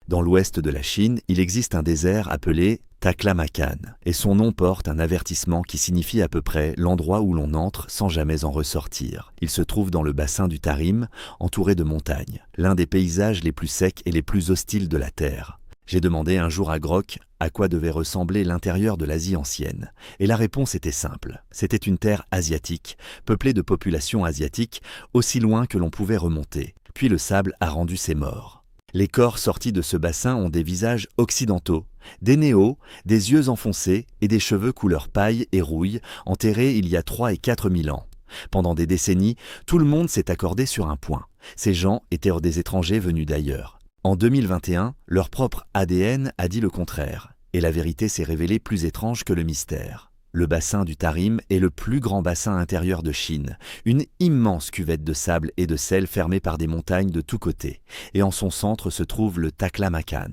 Dans l'ouest de la Chine, il existe un désert appelé Taklamakan, et son nom porte un avertissement qui signifie à peu près l'endroit où l'on entre sans jamais en ressortir. Il se trouve dans le bassin du Tarim, entouré de montagnes, l'un des paysages les plus secs et les plus hostiles de la Terre. J'ai demandé un jour à Grok à quoi devait ressembler l'intérieur de l'Asie ancienne, et la réponse était simple. C'était une terre asiatique, peuplée de populations asiatiques, aussi loin que l'on pouvait remonter. Puis le sable a rendu ses morts. Les corps sortis de ce bassin ont des visages occidentaux, des nez hauts, des yeux enfoncés et des cheveux couleur paille et rouille, enterrés il y a 3 et 4 000 ans. Pendant des décennies, tout le monde s'est accordé sur un point. Ces gens étaient des étrangers venus d'ailleurs. En 2021, leur propre ADN a dit le contraire, et la vérité s'est révélée plus étrange que le mystère. Le bassin du Tarim est le plus grand bassin intérieur de Chine, une immense cuvette de sable et de sel fermée par des montagnes de tous côtés, et en son centre se trouve le Taklamakan.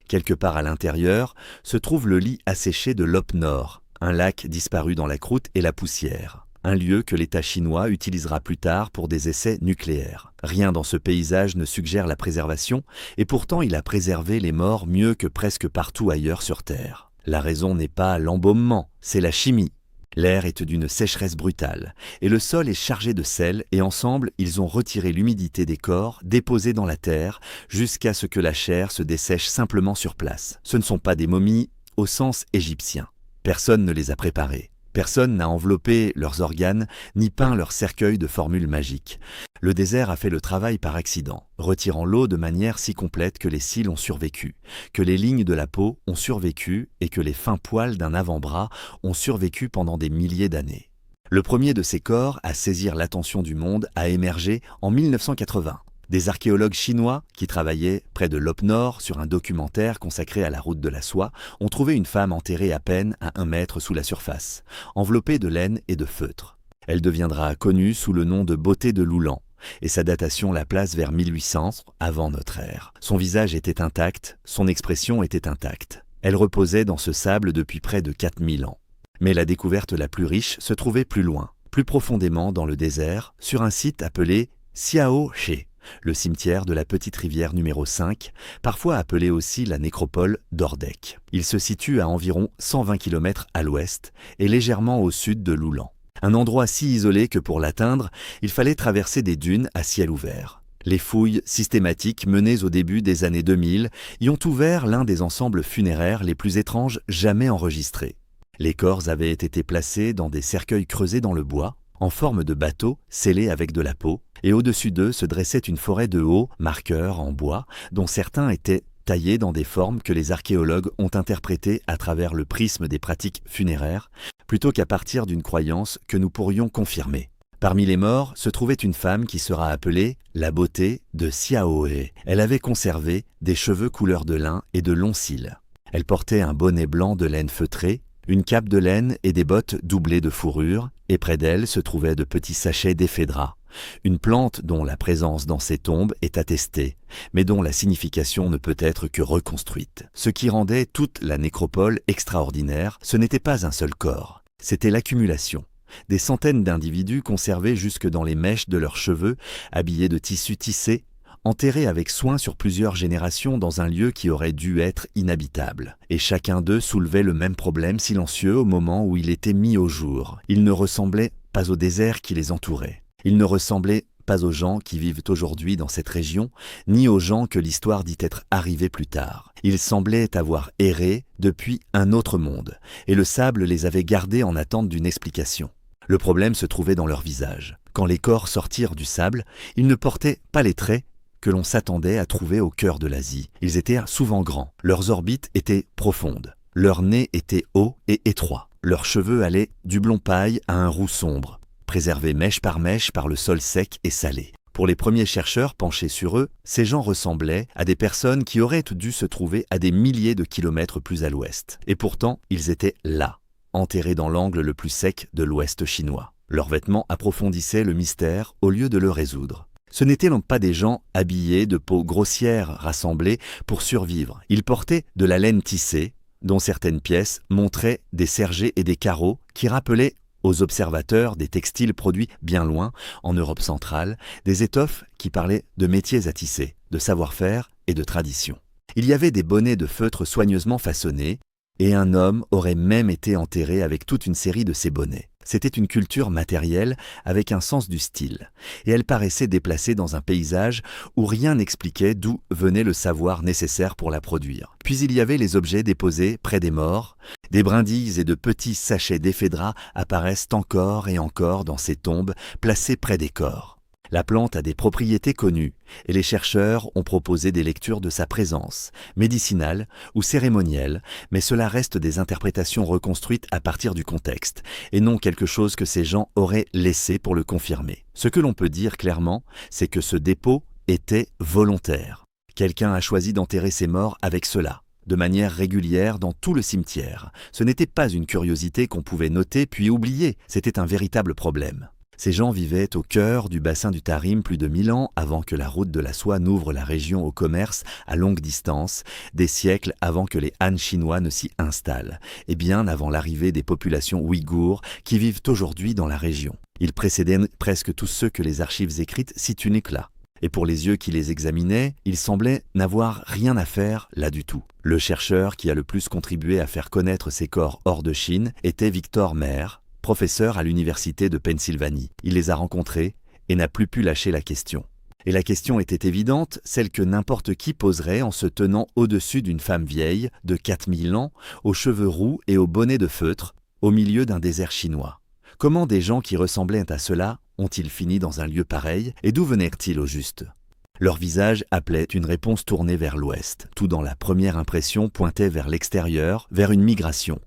Quelque part à l'intérieur se trouve le lit asséché de l'Op Nord, un lac disparu dans la croûte et la poussière, un lieu que l'État chinois utilisera plus tard pour des essais nucléaires. Rien dans ce paysage ne suggère la préservation, et pourtant il a préservé les morts mieux que presque partout ailleurs sur Terre. La raison n'est pas l'embaumement, c'est la chimie. L'air est d'une sécheresse brutale, et le sol est chargé de sel, et ensemble, ils ont retiré l'humidité des corps, déposés dans la terre, jusqu'à ce que la chair se dessèche simplement sur place. Ce ne sont pas des momies au sens égyptien. Personne ne les a préparées. Personne n'a enveloppé leurs organes, ni peint leur cercueil de formules magiques. Le désert a fait le travail par accident, retirant l'eau de manière si complète que les cils ont survécu, que les lignes de la peau ont survécu et que les fins poils d'un avant-bras ont survécu pendant des milliers d'années. Le premier de ces corps à saisir l'attention du monde a émergé en 1980. Des archéologues chinois qui travaillaient près de l'Op Nord sur un documentaire consacré à la route de la soie ont trouvé une femme enterrée à peine à 1 mètre sous la surface, enveloppée de laine et de feutre. Elle deviendra connue sous le nom de beauté de Loulan, et sa datation la place vers 1800 avant notre ère. Son visage était intact, son expression était intacte. Elle reposait dans ce sable depuis près de 4000 ans. Mais la découverte la plus riche se trouvait plus loin, plus profondément dans le désert, sur un site appelé Xiaohe, le cimetière de la petite rivière numéro 5, parfois appelé aussi la nécropole d'Ordek. Il se situe à environ 120 km à l'ouest et légèrement au sud de Loulan. Un endroit si isolé que pour l'atteindre, il fallait traverser des dunes à ciel ouvert. Les fouilles systématiques menées au début des années 2000 y ont ouvert l'un des ensembles funéraires les plus étranges jamais enregistrés. Les corps avaient été placés dans des cercueils creusés dans le bois, en forme de bateau scellés avec de la peau, et au-dessus d'eux se dressait une forêt de hauts marqueurs en bois, dont certains étaient taillés dans des formes que les archéologues ont interprétées à travers le prisme des pratiques funéraires, plutôt qu'à partir d'une croyance que nous pourrions confirmer. Parmi les morts se trouvait une femme qui sera appelée la beauté de Xiaohe. Elle avait conservé des cheveux couleur de lin et de longs cils. Elle portait un bonnet blanc de laine feutrée, une cape de laine et des bottes doublées de fourrure, et près d'elle se trouvaient de petits sachets d'éphédra, une plante dont la présence dans ces tombes est attestée, mais dont la signification ne peut être que reconstruite. Ce qui rendait toute la nécropole extraordinaire, ce n'était pas un seul corps, c'était l'accumulation. Des centaines d'individus conservés jusque dans les mèches de leurs cheveux, habillés de tissus tissés, enterrés avec soin sur plusieurs générations dans un lieu qui aurait dû être inhabitable. Et chacun d'eux soulevait le même problème silencieux au moment où il était mis au jour. Il ne ressemblait pas au désert qui les entourait. Il ne ressemblait pas aux gens qui vivent aujourd'hui dans cette région, ni aux gens que l'histoire dit être arrivés plus tard. Ils semblaient avoir erré depuis un autre monde, et le sable les avait gardés en attente d'une explication. Le problème se trouvait dans leur visage. Quand les corps sortirent du sable, ils ne portaient pas les traits que l'on s'attendait à trouver au cœur de l'Asie. Ils étaient souvent grands, leurs orbites étaient profondes, leur nez était haut et étroit, leurs cheveux allaient du blond paille à un roux sombre, préservés mèche par le sol sec et salé. Pour les premiers chercheurs penchés sur eux, ces gens ressemblaient à des personnes qui auraient dû se trouver à des milliers de kilomètres plus à l'ouest. Et pourtant, ils étaient là, enterrés dans l'angle le plus sec de l'ouest chinois. Leurs vêtements approfondissaient le mystère au lieu de le résoudre. Ce n'étaient donc pas des gens habillés de peau grossière rassemblés pour survivre. Ils portaient de la laine tissée, dont certaines pièces montraient des sergés et des carreaux qui rappelaient aux observateurs des textiles produits bien loin, en Europe centrale, des étoffes qui parlaient de métiers à tisser, de savoir-faire et de tradition. Il y avait des bonnets de feutre soigneusement façonnés, et un homme aurait même été enterré avec toute une série de ces bonnets. C'était une culture matérielle avec un sens du style, et elle paraissait déplacée dans un paysage où rien n'expliquait d'où venait le savoir nécessaire pour la produire. Puis il y avait les objets déposés près des morts. Des brindilles et de petits sachets d'éphédra apparaissent encore et encore dans ces tombes placées près des corps. La plante a des propriétés connues, et les chercheurs ont proposé des lectures de sa présence, médicinale ou cérémonielle, mais cela reste des interprétations reconstruites à partir du contexte, et non quelque chose que ces gens auraient laissé pour le confirmer. Ce que l'on peut dire clairement, c'est que ce dépôt était volontaire. Quelqu'un a choisi d'enterrer ses morts avec cela, de manière régulière dans tout le cimetière. Ce n'était pas une curiosité qu'on pouvait noter puis oublier, c'était un véritable problème. Ces gens vivaient au cœur du bassin du Tarim plus de 1000 ans avant que la route de la soie n'ouvre la région au commerce à longue distance, des siècles avant que les Han chinois ne s'y installent, et bien avant l'arrivée des populations ouïghours qui vivent aujourd'hui dans la région. Ils précédaient presque tous ceux que les archives écrites citent uniques là. Et pour les yeux qui les examinaient, ils semblaient n'avoir rien à faire là du tout. Le chercheur qui a le plus contribué à faire connaître ces corps hors de Chine était Victor Mair, professeur à l'université de Pennsylvanie. Il les a rencontrés et n'a plus pu lâcher la question. Et la question était évidente, celle que n'importe qui poserait en se tenant au-dessus d'une femme vieille de 4000 ans, aux cheveux roux et au bonnet de feutre, au milieu d'un désert chinois. Comment des gens qui ressemblaient à cela ont-ils fini dans un lieu pareil et d'où venaient-ils au juste ? Leur visage appelait une réponse tournée vers l'ouest. Tout dans la première impression pointait vers l'extérieur, vers une migration,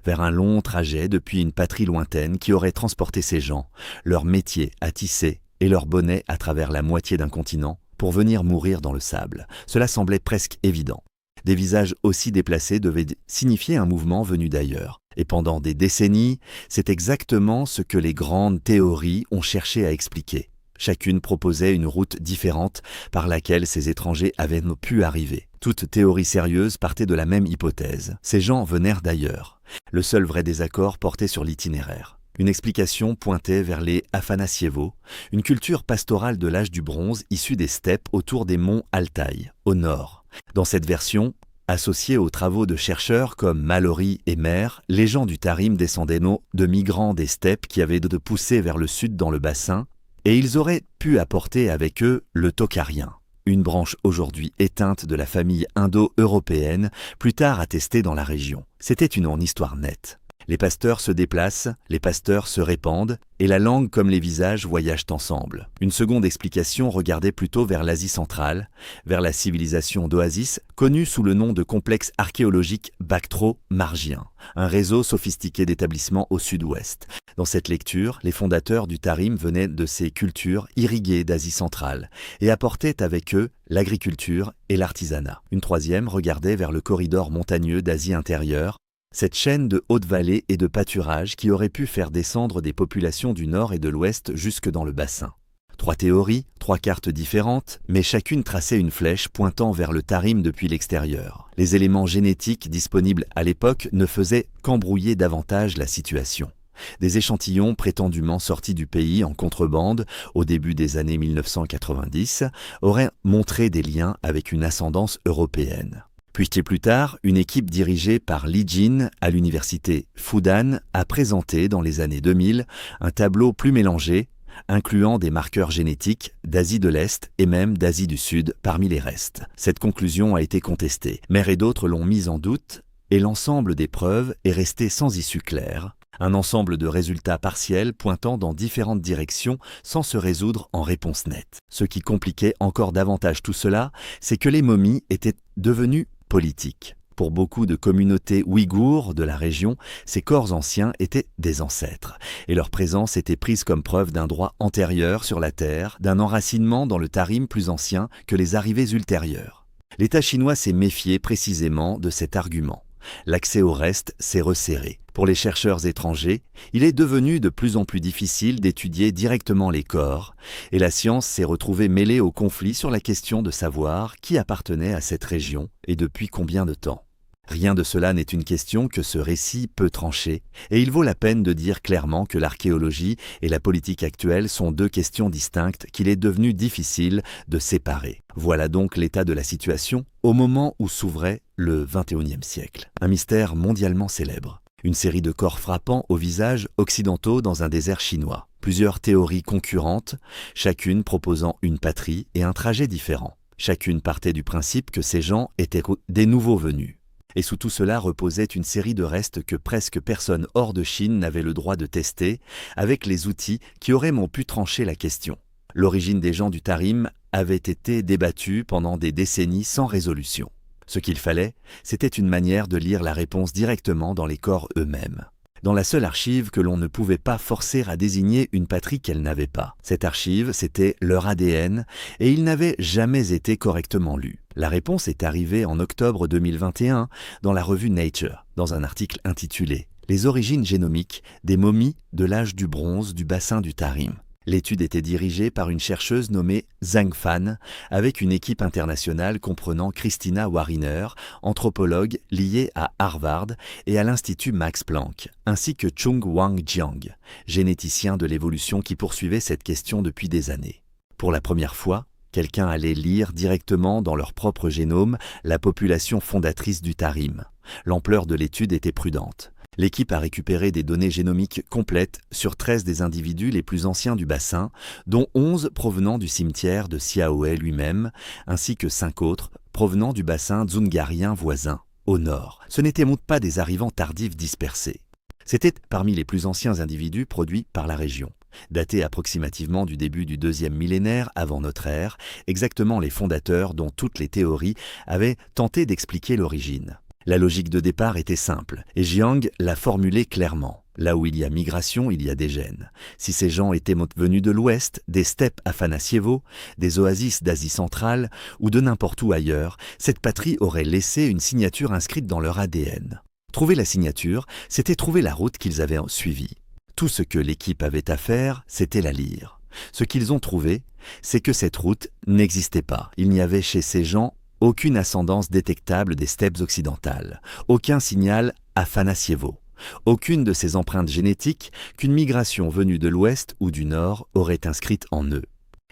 vers un long trajet depuis une patrie lointaine qui aurait transporté ces gens, leur métier à tisser et leur bonnet à travers la moitié d'un continent pour venir mourir dans le sable. Cela semblait presque évident. Des visages aussi déplacés devaient signifier un mouvement venu d'ailleurs. Et pendant des décennies, c'est exactement ce que les grandes théories ont cherché à expliquer. Chacune proposait une route différente par laquelle ces étrangers avaient pu arriver. Toute théorie sérieuse partait de la même hypothèse. Ces gens venèrent d'ailleurs. Le seul vrai désaccord portait sur l'itinéraire. Une explication pointait vers les Afanassievo, une culture pastorale de l'âge du bronze issue des steppes autour des monts Altaï, au nord. Dans cette version, associée aux travaux de chercheurs comme Mallory et Mair, les gens du Tarim descendaient de migrants des steppes qui avaient de pousser vers le sud dans le bassin, et ils auraient pu apporter avec eux le tokarien, une branche aujourd'hui éteinte de la famille indo-européenne, plus tard attestée dans la région. C'était une histoire nette. Les pasteurs se déplacent, les pasteurs se répandent, et la langue comme les visages voyagent ensemble. Une seconde explication regardait plutôt vers l'Asie centrale, vers la civilisation d'Oasis, connue sous le nom de complexe archéologique bactro-margien, un réseau sophistiqué d'établissements au sud-ouest. Dans cette lecture, les fondateurs du Tarim venaient de ces cultures irriguées d'Asie centrale et apportaient avec eux l'agriculture et l'artisanat. Une troisième regardait vers le corridor montagneux d'Asie intérieure, cette chaîne de hautes vallées et de pâturages qui aurait pu faire descendre des populations du nord et de l'ouest jusque dans le bassin. 3 théories, 3 cartes différentes, mais chacune traçait une flèche pointant vers le Tarim depuis l'extérieur. Les éléments génétiques disponibles à l'époque ne faisaient qu'embrouiller davantage la situation. Des échantillons prétendument sortis du pays en contrebande au début des années 1990 auraient montré des liens avec une ascendance européenne. Puis plus tard, une équipe dirigée par Li Jin à l'université Fudan a présenté dans les années 2000 un tableau plus mélangé, incluant des marqueurs génétiques d'Asie de l'Est et même d'Asie du Sud parmi les restes. Cette conclusion a été contestée. Mair et d'autres l'ont mise en doute, et l'ensemble des preuves est resté sans issue claire. Un ensemble de résultats partiels pointant dans différentes directions sans se résoudre en réponse nette. Ce qui compliquait encore davantage tout cela, c'est que les momies étaient devenues politiques. Pour beaucoup de communautés ouïghours de la région, ces corps anciens étaient des ancêtres, et leur présence était prise comme preuve d'un droit antérieur sur la terre, d'un enracinement dans le Tarim plus ancien que les arrivées ultérieures. L'État chinois s'est méfié précisément de cet argument. L'accès au reste s'est resserré. Pour les chercheurs étrangers, il est devenu de plus en plus difficile d'étudier directement les corps, et la science s'est retrouvée mêlée au conflit sur la question de savoir qui appartenait à cette région et depuis combien de temps. Rien de cela n'est une question que ce récit peut trancher, et il vaut la peine de dire clairement que l'archéologie et la politique actuelle sont deux questions distinctes qu'il est devenu difficile de séparer. Voilà donc l'état de la situation au moment où s'ouvrait le XXIe siècle. Un mystère mondialement célèbre. Une série de corps frappants aux visages occidentaux dans un désert chinois. Plusieurs théories concurrentes, chacune proposant une patrie et un trajet différent. Chacune partait du principe que ces gens étaient des nouveaux venus. Et sous tout cela reposait une série de restes que presque personne hors de Chine n'avait le droit de tester, avec les outils qui auraient pu trancher la question. L'origine des gens du Tarim avait été débattue pendant des décennies sans résolution. Ce qu'il fallait, c'était une manière de lire la réponse directement dans les corps eux-mêmes. Dans la seule archive que l'on ne pouvait pas forcer à désigner une patrie qu'elle n'avait pas. Cette archive, c'était leur ADN, et il n'avait jamais été correctement lu. La réponse est arrivée en octobre 2021 dans la revue Nature, dans un article intitulé « Les origines génomiques des momies de l'âge du bronze du bassin du Tarim ». L'étude était dirigée par une chercheuse nommée Zhang Fan, avec une équipe internationale comprenant Christina Wariner, anthropologue liée à Harvard et à l'Institut Max Planck, ainsi que Chung Wang Jiang, généticien de l'évolution qui poursuivait cette question depuis des années. Pour la première fois, quelqu'un allait lire directement dans leur propre génome la population fondatrice du Tarim. L'ampleur de l'étude était prudente. L'équipe a récupéré des données génomiques complètes sur 13 des individus les plus anciens du bassin, dont 11 provenant du cimetière de Siaoé lui-même, ainsi que 5 autres provenant du bassin dzungarien voisin, au nord. Ce n'étaient pas des arrivants tardifs dispersés. C'étaient parmi les plus anciens individus produits par la région. Datés approximativement du début du 2e millénaire avant notre ère, exactement les fondateurs dont toutes les théories avaient tenté d'expliquer l'origine. La logique de départ était simple, et Jiang l'a formulée clairement. Là où il y a migration, il y a des gènes. Si ces gens étaient venus de l'Ouest, des steppes Afanasievo, des oasis d'Asie centrale ou de n'importe où ailleurs, cette patrie aurait laissé une signature inscrite dans leur ADN. Trouver la signature, c'était trouver la route qu'ils avaient suivie. Tout ce que l'équipe avait à faire, c'était la lire. Ce qu'ils ont trouvé, c'est que cette route n'existait pas. Il n'y avait chez ces gens aucune ascendance détectable des steppes occidentales, aucun signal Afanasievo, aucune de ces empreintes génétiques qu'une migration venue de l'Ouest ou du Nord aurait inscrite en eux.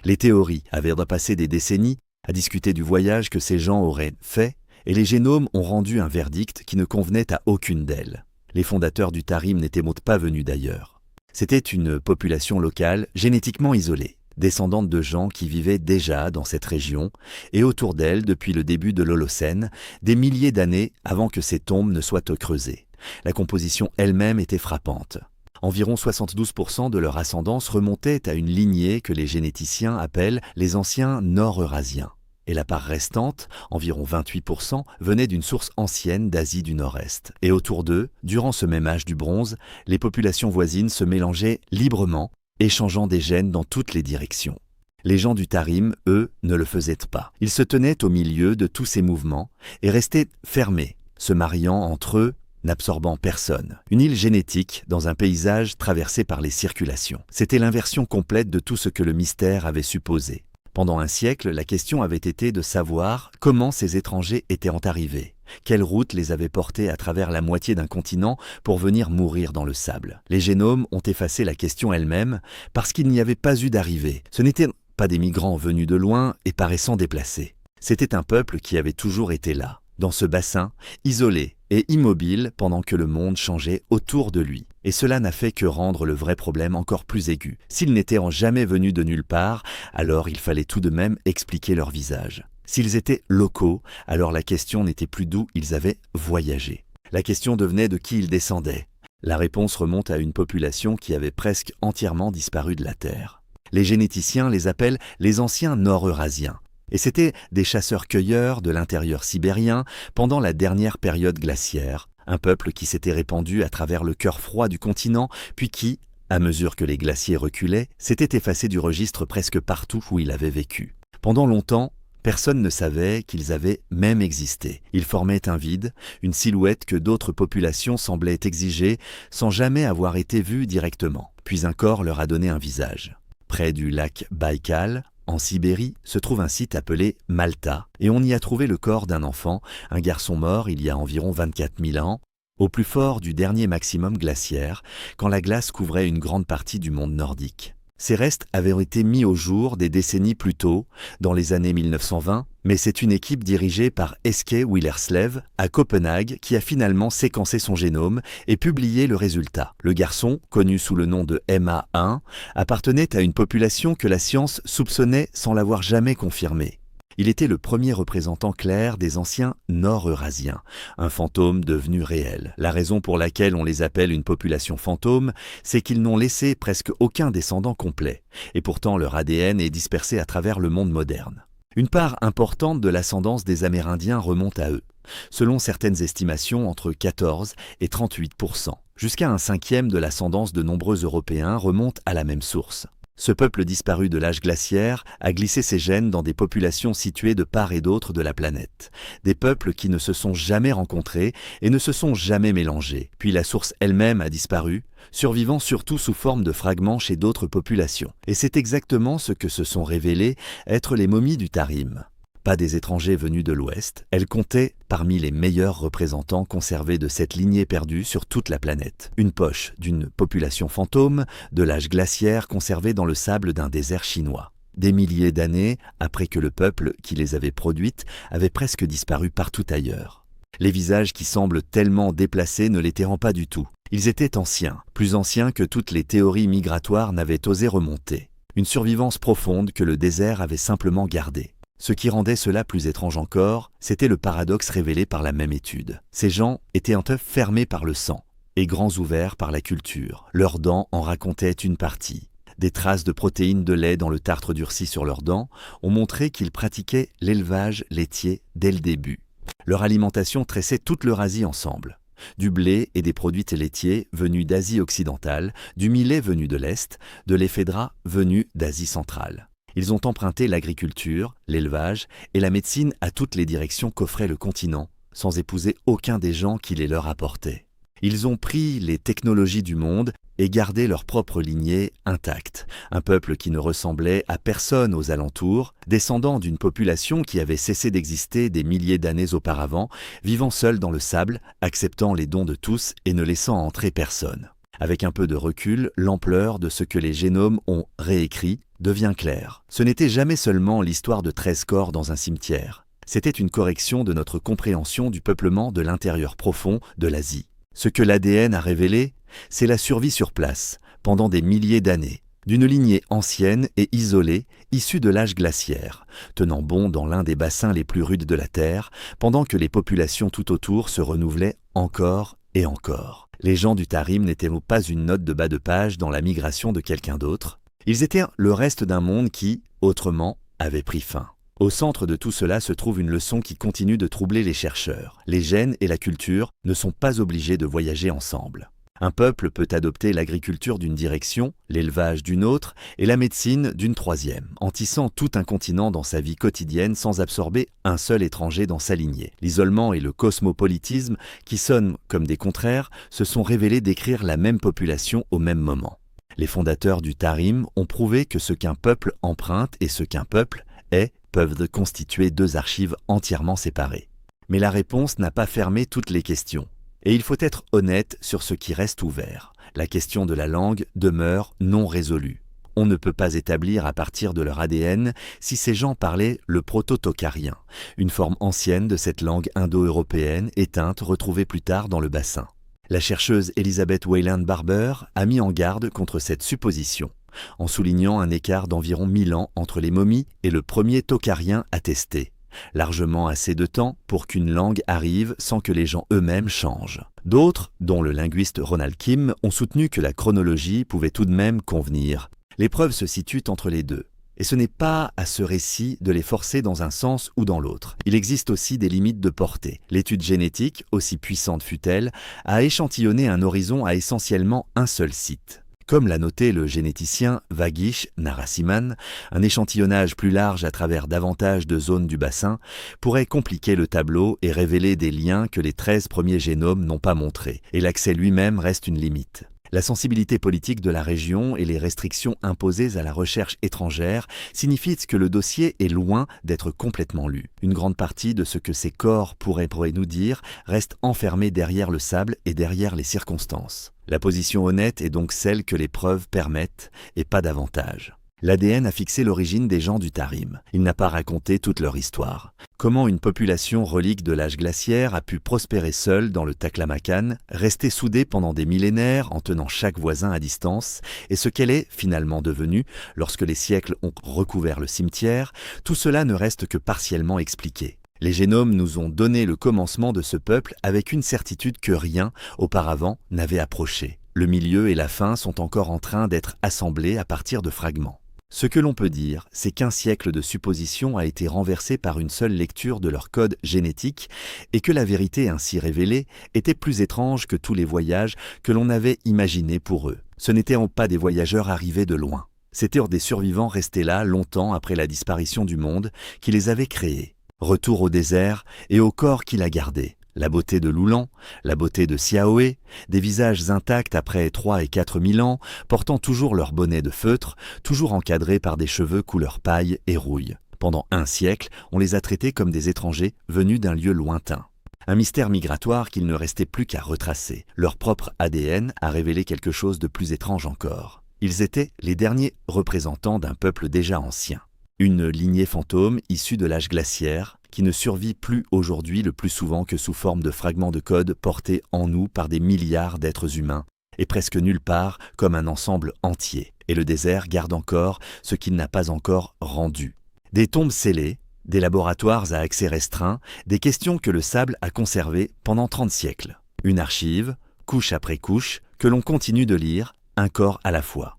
Les théories avaient passé des décennies à discuter du voyage que ces gens auraient fait, et les génomes ont rendu un verdict qui ne convenait à aucune d'elles. Les fondateurs du Tarim n'étaient pas venus d'ailleurs. C'était une population locale génétiquement isolée, descendante de gens qui vivaient déjà dans cette région et autour d'elle depuis le début de l'Holocène, des milliers d'années avant que ces tombes ne soient creusées. La composition elle-même était frappante. Environ 72% de leur ascendance remontait à une lignée que les généticiens appellent les anciens nord-eurasiens. Et la part restante, environ 28%, venait d'une source ancienne d'Asie du Nord-Est. Et autour d'eux, durant ce même âge du bronze, les populations voisines se mélangeaient librement, échangeant des gènes dans toutes les directions. Les gens du Tarim, eux, ne le faisaient pas. Ils se tenaient au milieu de tous ces mouvements et restaient fermés, se mariant entre eux, n'absorbant personne. Une île génétique dans un paysage traversé par les circulations. C'était l'inversion complète de tout ce que le mystère avait supposé. Pendant un siècle, la question avait été de savoir comment ces étrangers étaient arrivés. Quelle route les avait portés à travers la moitié d'un continent pour venir mourir dans le sable? Les génomes ont effacé la question elle-même parce qu'il n'y avait pas eu d'arrivée. Ce n'étaient pas des migrants venus de loin et paraissant déplacés. C'était un peuple qui avait toujours été là, dans ce bassin, isolé et immobile pendant que le monde changeait autour de lui. Et cela n'a fait que rendre le vrai problème encore plus aigu. S'ils n'étaient jamais venus de nulle part, alors il fallait tout de même expliquer leur visage. S'ils étaient locaux, alors la question n'était plus d'où ils avaient voyagé. La question devenait de qui ils descendaient. La réponse remonte à une population qui avait presque entièrement disparu de la Terre. Les généticiens les appellent les anciens nord-eurasiens. Et c'étaient des chasseurs-cueilleurs de l'intérieur sibérien pendant la dernière période glaciaire, un peuple qui s'était répandu à travers le cœur froid du continent, puis qui, à mesure que les glaciers reculaient, s'était effacé du registre presque partout où il avait vécu. Pendant longtemps, personne ne savait qu'ils avaient même existé. Ils formaient un vide, une silhouette que d'autres populations semblaient exiger sans jamais avoir été vues directement. Puis un corps leur a donné un visage. Près du lac Baïkal, En Sibérie se trouve un site appelé Malta, et on y a trouvé le corps d'un enfant, un garçon mort il y a environ 24 000 ans, au plus fort du dernier maximum glaciaire, quand la glace couvrait une grande partie du monde nordique. Ces restes avaient été mis au jour des décennies plus tôt, dans les années 1920, mais c'est une équipe dirigée par Eske Willerslev à Copenhague qui a finalement séquencé son génome et publié le résultat. Le garçon, connu sous le nom de MA1, appartenait à une population que la science soupçonnait sans l'avoir jamais confirmée. Il était le premier représentant clair des anciens Nord-Eurasiens, un fantôme devenu réel. La raison pour laquelle on les appelle une population fantôme, c'est qu'ils n'ont laissé presque aucun descendant complet, et pourtant leur ADN est dispersé à travers le monde moderne. Une part importante de l'ascendance des Amérindiens remonte à eux, selon certaines estimations entre 14 et 38%. Jusqu'à un cinquième de l'ascendance de nombreux Européens remonte à la même source. Ce peuple disparu de l'âge glaciaire a glissé ses gènes dans des populations situées de part et d'autre de la planète. Des peuples qui ne se sont jamais rencontrés et ne se sont jamais mélangés. Puis la source elle-même a disparu, survivant surtout sous forme de fragments chez d'autres populations. Et c'est exactement ce que se sont révélées être les momies du Tarim. Pas des étrangers venus de l'Ouest, elles comptaient parmi les meilleurs représentants conservés de cette lignée perdue sur toute la planète. Une poche d'une population fantôme de l'âge glaciaire conservée dans le sable d'un désert chinois. Des milliers d'années après que le peuple qui les avait produites avait presque disparu partout ailleurs. Les visages qui semblent tellement déplacés ne l'étaient pas du tout. Ils étaient anciens, plus anciens que toutes les théories migratoires n'avaient osé remonter. Une survivance profonde que le désert avait simplement gardée. Ce qui rendait cela plus étrange encore, c'était le paradoxe révélé par la même étude. Ces gens étaient un œuf fermé par le sang et grands ouverts par la culture. Leurs dents en racontaient une partie. Des traces de protéines de lait dans le tartre durci sur leurs dents ont montré qu'ils pratiquaient l'élevage laitier dès le début. Leur alimentation tressait toute l'Eurasie ensemble. Du blé et des produits laitiers venus d'Asie occidentale, du millet venu de l'Est, de l'éphédra venu d'Asie centrale. Ils ont emprunté l'agriculture, l'élevage et la médecine à toutes les directions qu'offrait le continent, sans épouser aucun des gens qui les leur apportaient. Ils ont pris les technologies du monde et gardé leur propre lignée intacte. Un peuple qui ne ressemblait à personne aux alentours, descendant d'une population qui avait cessé d'exister des milliers d'années auparavant, vivant seul dans le sable, acceptant les dons de tous et ne laissant entrer personne. Avec un peu de recul, l'ampleur de ce que les génomes ont réécrit devient claire. Ce n'était jamais seulement l'histoire de 13 corps dans un cimetière. C'était une correction de notre compréhension du peuplement de l'intérieur profond de l'Asie. Ce que l'ADN a révélé, c'est la survie sur place, pendant des milliers d'années, d'une lignée ancienne et isolée, issue de l'âge glaciaire, tenant bon dans l'un des bassins les plus rudes de la Terre, pendant que les populations tout autour se renouvelaient encore et encore. Les gens du Tarim n'étaient pas une note de bas de page dans la migration de quelqu'un d'autre. Ils étaient le reste d'un monde qui, autrement, avait pris fin. Au centre de tout cela se trouve une leçon qui continue de troubler les chercheurs. Les gènes et la culture ne sont pas obligés de voyager ensemble. Un peuple peut adopter l'agriculture d'une direction, l'élevage d'une autre et la médecine d'une troisième, en tissant tout un continent dans sa vie quotidienne sans absorber un seul étranger dans sa lignée. L'isolement et le cosmopolitisme, qui sonnent comme des contraires, se sont révélés décrire la même population au même moment. Les fondateurs du Tarim ont prouvé que ce qu'un peuple emprunte et ce qu'un peuple est peuvent constituer deux archives entièrement séparées. Mais la réponse n'a pas fermé toutes les questions. Et il faut être honnête sur ce qui reste ouvert. La question de la langue demeure non résolue. On ne peut pas établir à partir de leur ADN si ces gens parlaient le proto-tocarien, une forme ancienne de cette langue indo-européenne éteinte retrouvée plus tard dans le bassin. La chercheuse Elizabeth Wayland Barber a mis en garde contre cette supposition, en soulignant un écart d'environ 1000 ans entre les momies et le premier tocarien attesté. Largement assez de temps pour qu'une langue arrive sans que les gens eux-mêmes changent. D'autres, dont le linguiste Ronald Kim, ont soutenu que la chronologie pouvait tout de même convenir. L'épreuve se situe entre les deux. Et ce n'est pas à ce récit de les forcer dans un sens ou dans l'autre. Il existe aussi des limites de portée. L'étude génétique, aussi puissante fût-elle, a échantillonné un horizon à essentiellement un seul site. Comme l'a noté le généticien Vagish Narasimhan, un échantillonnage plus large à travers davantage de zones du bassin pourrait compliquer le tableau et révéler des liens que les 13 premiers génomes n'ont pas montrés, et l'accès lui-même reste une limite. La sensibilité politique de la région et les restrictions imposées à la recherche étrangère signifient que le dossier est loin d'être complètement lu. Une grande partie de ce que ces corps pourraient nous dire reste enfermé derrière le sable et derrière les circonstances. La position honnête est donc celle que les preuves permettent et pas davantage. L'ADN a fixé l'origine des gens du Tarim. Il n'a pas raconté toute leur histoire. Comment une population relique de l'âge glaciaire a pu prospérer seule dans le Taklamakan, rester soudée pendant des millénaires en tenant chaque voisin à distance, et ce qu'elle est finalement devenue lorsque les siècles ont recouvert le cimetière, tout cela ne reste que partiellement expliqué. Les génomes nous ont donné le commencement de ce peuple avec une certitude que rien, auparavant, n'avait approché. Le milieu et la fin sont encore en train d'être assemblés à partir de fragments. Ce que l'on peut dire, c'est qu'un siècle de suppositions a été renversé par une seule lecture de leur code génétique et que la vérité ainsi révélée était plus étrange que tous les voyages que l'on avait imaginés pour eux. Ce n'étaient pas des voyageurs arrivés de loin. C'étaient des survivants restés là longtemps après la disparition du monde qui les avaient créés. Retour au désert et au corps qu'il a gardé. La beauté de Loulan, la beauté de Siaoé, des visages intacts après 3 et 4 000 ans, portant toujours leur bonnet de feutre, toujours encadrés par des cheveux couleur paille et rouille. Pendant un siècle, on les a traités comme des étrangers venus d'un lieu lointain. Un mystère migratoire qu'il ne restait plus qu'à retracer. Leur propre ADN a révélé quelque chose de plus étrange encore. Ils étaient les derniers représentants d'un peuple déjà ancien. Une lignée fantôme issue de l'âge glaciaire, qui ne survit plus aujourd'hui le plus souvent que sous forme de fragments de code portés en nous par des milliards d'êtres humains, et presque nulle part comme un ensemble entier. Et le désert garde encore ce qu'il n'a pas encore rendu. Des tombes scellées, des laboratoires à accès restreint, des questions que le sable a conservées pendant 30 siècles. Une archive, couche après couche, que l'on continue de lire, un corps à la fois.